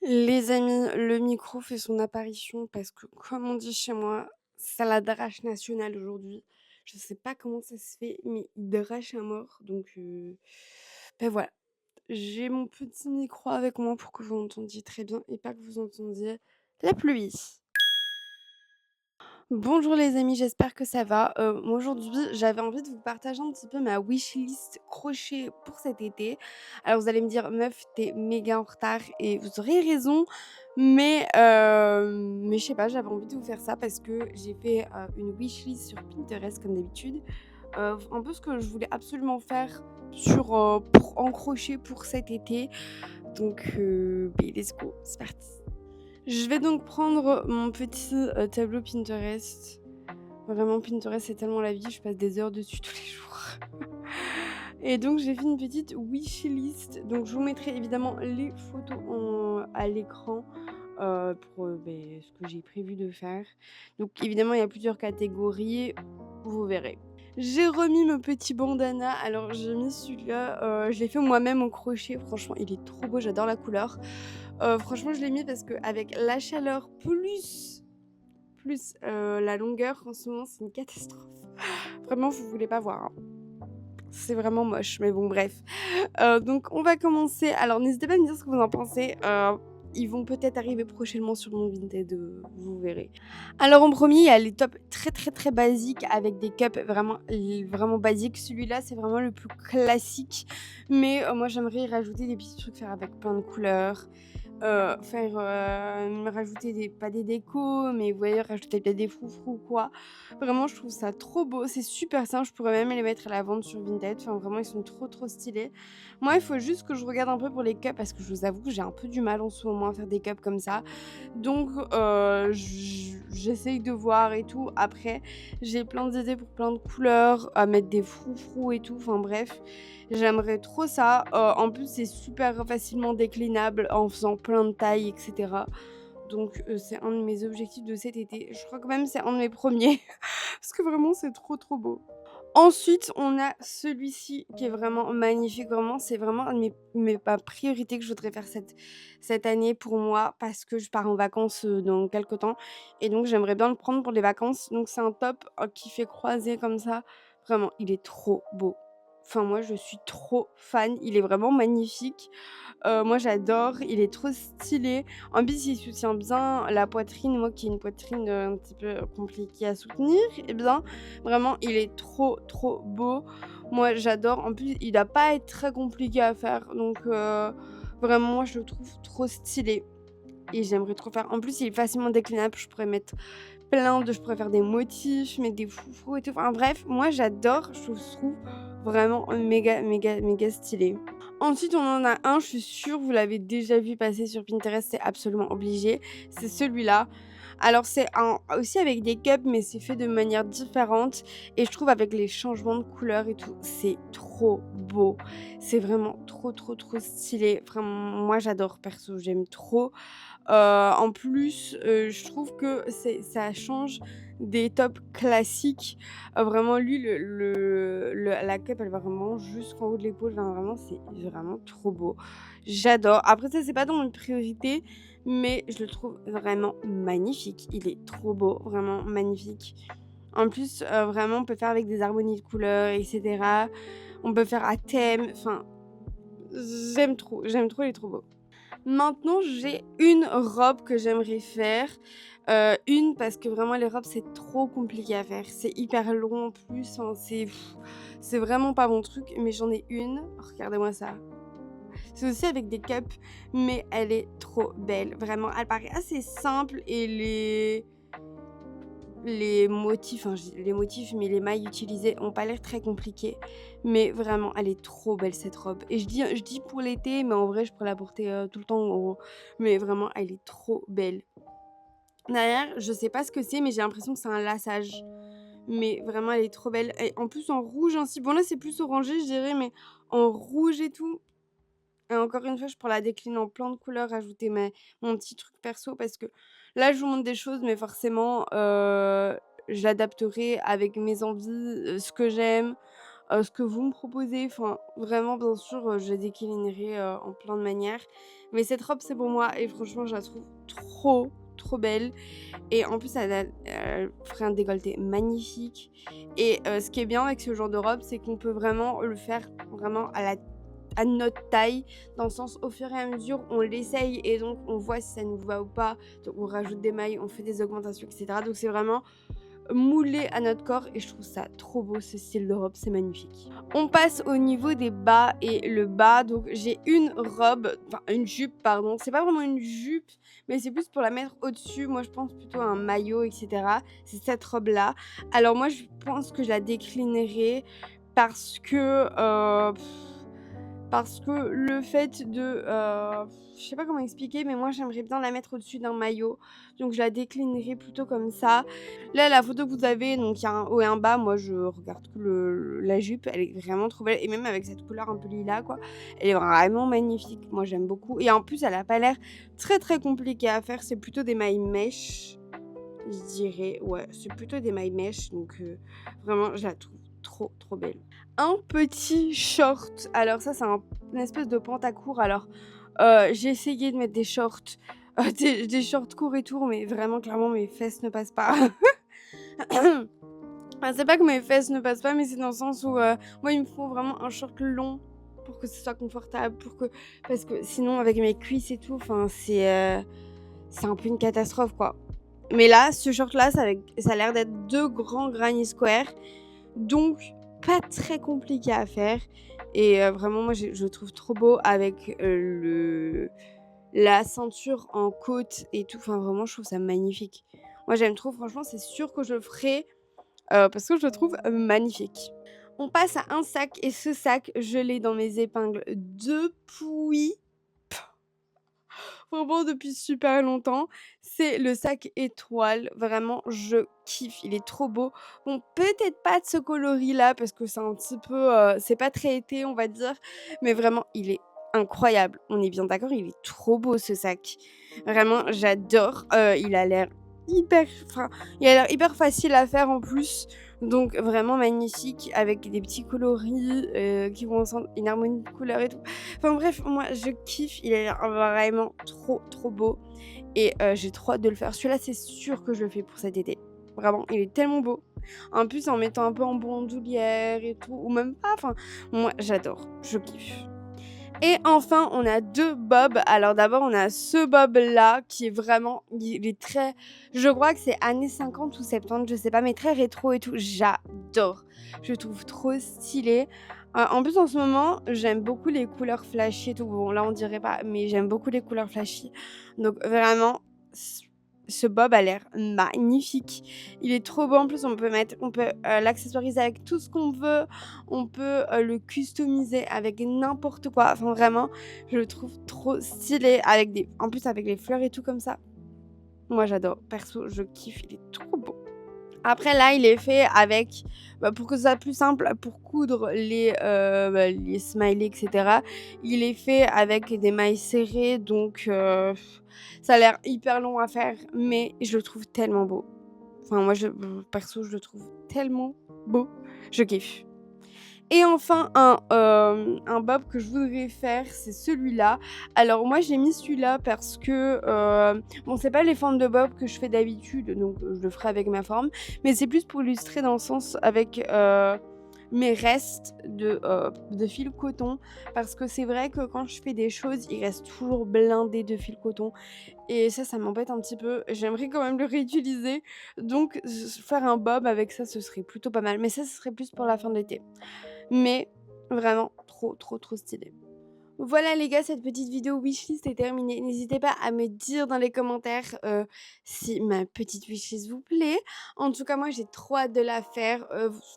Les amis, le micro fait son apparition parce que, comme on dit chez moi, c'est la drache nationale aujourd'hui. Je sais pas comment ça se fait, mais il drache à mort. Donc, voilà. J'ai mon petit micro avec moi pour que vous m'entendiez très bien et pas que vous entendiez la pluie. Bonjour les amis, j'espère que ça va. Moi aujourd'hui, j'avais envie de vous partager un petit peu ma wishlist crochet pour cet été. Alors vous allez me dire: «Meuf, t'es méga en retard» et vous aurez raison, mais je sais pas, j'avais envie de vous faire ça parce que j'ai fait, une wishlist sur Pinterest comme d'habitude. Un peu ce que je voulais absolument faire pour en crochet pour cet été. Donc, beh, let's go, c'est parti. Je vais donc prendre mon petit, tableau Pinterest. Vraiment Pinterest, c'est tellement la vie, je passe des heures dessus tous les jours. Et donc j'ai fait une petite wishlist. Donc je vous mettrai évidemment les photos à l'écran, pour, ce que j'ai prévu de faire. Donc évidemment, il y a plusieurs catégories, vous verrez. J'ai remis mon petit bandana. Alors j'ai mis celui-là, je l'ai fait moi-même au crochet. Franchement, il est trop beau, j'adore la couleur. Franchement, je l'ai mis parce qu'avec la chaleur plus la longueur, en ce moment, c'est une catastrophe. Vraiment, vous voulez pas voir, hein. C'est vraiment moche, mais bon, bref. Donc on va commencer. Alors n'hésitez pas à me dire ce que vous en pensez. Ils vont peut-être arriver prochainement sur mon Vinted, vous verrez. Alors en premier, il y a les tops très, très, très basiques avec des cups vraiment basiques. Celui-là, c'est vraiment le plus classique, mais moi j'aimerais y rajouter des petits trucs, faire avec plein de couleurs. Me rajouter pas des décos, mais vous voyez, rajouter peut-être des froufrous ou quoi. Vraiment, je trouve ça trop beau, c'est super simple, je pourrais même les mettre à la vente sur Vinted, enfin vraiment ils sont trop, trop stylés. Moi, il faut juste que je regarde un peu pour les cups parce que je vous avoue que j'ai un peu du mal en ce moment à faire des cups comme ça. Donc j'essaye de voir et tout. Après, j'ai plein d'idées pour plein de couleurs, à mettre des froufrous et tout, enfin bref. J'aimerais trop ça. En plus, c'est super facilement déclinable en faisant plein de tailles et cetera. Donc c'est un de mes objectifs de cet été. Je crois que même c'est un de mes premiers parce que vraiment c'est trop, trop beau. Ensuite, on a celui-ci qui est vraiment magnifique, vraiment, c'est vraiment un de ma priorité que je voudrais faire cette année pour moi parce que je pars en vacances, dans quelque temps et donc j'aimerais bien le prendre pour les vacances. Donc c'est un top, qui fait croisé comme ça. Vraiment, il est trop beau. Enfin moi, je suis trop fan, il est vraiment magnifique. Moi j'adore, il est trop stylé. En plus, il soutient bien la poitrine. Moi qui ai une poitrine, un petit peu compliquée à soutenir et bien, vraiment il est trop, trop beau. Moi j'adore. En plus, il doit pas être très compliqué à faire donc vraiment moi je le trouve trop stylé et j'aimerais trop faire. En plus, il est facilement déclinable, je pourrais faire des motifs, mettre des foufous et tout. Enfin bref, moi j'adore, je trouve vraiment méga, méga, méga stylé. Ensuite, on en a un, je suis sûre, vous l'avez déjà vu passer sur Pinterest, c'est absolument obligé. C'est celui-là. Alors, c'est un aussi avec des cups, mais c'est fait de manière différente. Et je trouve avec les changements de couleurs et tout, c'est trop beau. C'est vraiment trop, trop, trop stylé. Vraiment, moi j'adore perso, j'aime trop. En plus, je trouve que ça change des tops classiques. Vraiment lui la cape, elle va vraiment jusqu'en haut de l'épaule, enfin vraiment c'est vraiment trop beau. J'adore. Après ça, c'est pas dans mes priorités, mais je le trouve vraiment magnifique. Il est trop beau, vraiment magnifique. En plus, vraiment on peut faire avec des harmonies de couleurs et cetera. On peut faire à thème, enfin j'aime trop, il est trop beau. Maintenant, j'ai une robe que j'aimerais faire. Une parce que vraiment les robes, c'est trop compliqué à faire. C'est hyper long en plus, enfin c'est vraiment pas mon truc, mais j'en ai une. Regardez-moi ça. C'est aussi avec des cups, mais elle est trop belle. Vraiment, elle paraît assez simple et les motifs, enfin les motifs, mais les mailles utilisées ont pas l'air très compliquées. Mais vraiment, elle est trop belle cette robe. Et je dis pour l'été, mais en vrai, je pourrais la porter, tout le temps en gros. Mais vraiment, elle est trop belle. Derrière, je sais pas ce que c'est, mais j'ai l'impression que c'est un laçage. Mais vraiment, elle est trop belle. Et en plus, en rouge ainsi. Bon, là, c'est plus orangé, je dirais, mais en rouge et tout. Et encore une fois, je pourrais la décliner en plein de couleurs, rajouter mon petit truc perso parce que là, je vous montre des choses, mais forcément, je l'adapterai avec mes envies, ce que j'aime. ce que vous me proposez. Enfin, vraiment, bien sûr, je déclinerai, en plein de manières. Mais cette robe, c'est pour moi et franchement, je la trouve trop, trop belle et en plus, elle ferait un décolleté magnifique et ce qui est bien avec ce genre de robe, c'est qu'on peut vraiment le faire vraiment à notre taille, dans le sens au fur et à mesure, on l'essaye et donc on voit si ça nous va ou pas. Donc on rajoute des mailles, on fait des augmentations, et cetera. Donc c'est vraiment moulé à notre corps et je trouve ça trop beau ce style de robe, c'est magnifique. On passe au niveau des bas et le bas, donc j'ai une robe, enfin une jupe pardon, c'est pas vraiment une jupe, mais c'est plus pour la mettre au-dessus. Moi je pense plutôt à un maillot, etc. C'est cette robe-là. Alors moi je pense que je la déclinerai parce que parce que le fait de, je sais pas comment expliquer, mais moi j'aimerais bien la mettre au-dessus d'un maillot, donc je la déclinerai plutôt comme ça. Là, la photo que vous avez, donc il y a un haut et un bas, moi je regarde que la jupe, elle est vraiment trop belle et même avec cette couleur un peu lilas quoi, elle est vraiment magnifique. Moi j'aime beaucoup et en plus elle a pas l'air très, très compliquée à faire, c'est plutôt des mailles mèches, je dirais. Ouais, c'est plutôt des mailles mèches donc vraiment je la trouve trop, trop belle. Un petit short, alors ça c'est une espèce de pantacourt. Alors, j'ai essayé de mettre des shorts, des shorts courts et tout, mais vraiment clairement mes fesses ne passent pas. Enfin, c'est pas que mes fesses ne passent pas, mais c'est dans le sens où, moi il me faut vraiment un short long pour que ce soit confortable, parce que sinon avec mes cuisses et tout, enfin c'est un peu une catastrophe quoi. Mais là, ce short là, ça a l'air d'être 2 grands granny square, donc pas très compliqué à faire et vraiment moi je le trouve trop beau avec, la ceinture en côte et tout, enfin vraiment je trouve ça magnifique. Moi j'aime trop, franchement c'est sûr que je le ferai, parce que je le trouve magnifique. On passe à un sac et ce sac, je l'ai dans mes épingles depuis vraiment depuis super longtemps. C'est le sac étoile, vraiment je kiffe, il est trop beau. Bon, peut-être pas de ce coloris-là parce que c'est un petit peu, c'est pas très été on va dire, mais vraiment il est incroyable. On est bien d'accord, il est trop beau ce sac. Vraiment j'adore, il a l'air hyper facile à faire en plus, donc vraiment magnifique avec des petits coloris, qui vont ensemble, une harmonie de couleurs et tout. Enfin bref, moi je kiffe, il a l'air vraiment trop, trop beau et j'ai trop hâte de le faire. Celui-là, c'est sûr que je le fais pour cet été. Vraiment, il est tellement beau. En plus, en mettant un peu en bandoulière et tout, ou même pas, enfin, moi j'adore, je kiffe. Et enfin, on a 2 bobs. Alors d'abord, on a ce bob-là qui est vraiment il est très, je crois que c'est années 50 ou 70, je sais pas, mais très rétro et tout. J'adore. Je le trouve trop stylé. En plus, en ce moment, j'aime beaucoup les couleurs flashy et tout. Bon, là, on dirait pas, mais j'aime beaucoup les couleurs flashy. Donc vraiment, ce bob a l'air magnifique. Il est trop beau. En plus, on peut, l'accessoiriser avec tout ce qu'on veut. On peut, le customiser avec n'importe quoi. Enfin, vraiment, je le trouve trop stylé en plus, avec les fleurs et tout comme ça. Moi, j'adore. Perso, je kiffe, il est trop beau. Après là, il est fait avec, pour que ce soit plus simple pour coudre les smileys et cetera, il est fait avec des mailles serrées donc ça a l'air hyper long à faire, mais je le trouve tellement beau. Enfin moi perso, je le trouve tellement beau, je kiffe. Et enfin un bob que je voudrais faire, c'est celui-là. Alors moi j'ai mis celui-là parce que, bon c'est pas les formes de bob que je fais d'habitude, donc je le ferai avec ma forme, mais c'est plus pour illustrer dans le sens avec, mes restes de fil coton. Parce que c'est vrai que quand je fais des choses, il reste toujours blindé de fil coton et ça m'embête un petit peu. J'aimerais quand même le réutiliser, donc faire un bob avec ça, ce serait plutôt pas mal, mais ça, ce serait plus pour la fin de l'été. Mais vraiment trop, trop, trop stylé. Voilà les gars, cette petite vidéo wishlist est terminée. N'hésitez pas à me dire dans les commentaires, si ma petite wishlist vous plaît. En tout cas, moi j'ai trop hâte de la faire.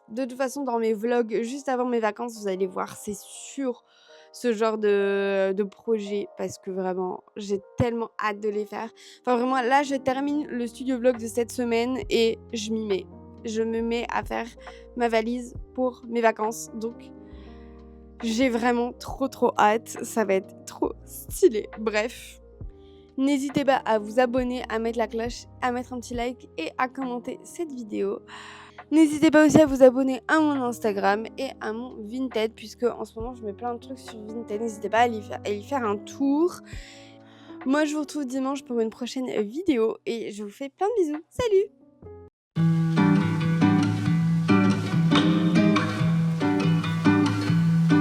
De toute façon, dans mes vlogs juste avant mes vacances, vous allez voir, c'est sûr, ce genre de projet parce que vraiment, j'ai tellement hâte de les faire. Enfin vraiment, là, je termine le studio vlog de cette semaine et je m'y mets. Je me mets à faire ma valise pour mes vacances, donc j'ai vraiment trop, trop hâte. Ça va être trop stylé. Bref, n'hésitez pas à vous abonner, à mettre la cloche, à mettre un petit like et à commenter cette vidéo. N'hésitez pas aussi à vous abonner à mon Instagram et à mon Vinted, puisque en ce moment je mets plein de trucs sur Vinted. N'hésitez pas à y faire un tour. Moi je vous retrouve dimanche pour une prochaine vidéo et je vous fais plein de bisous. Salut!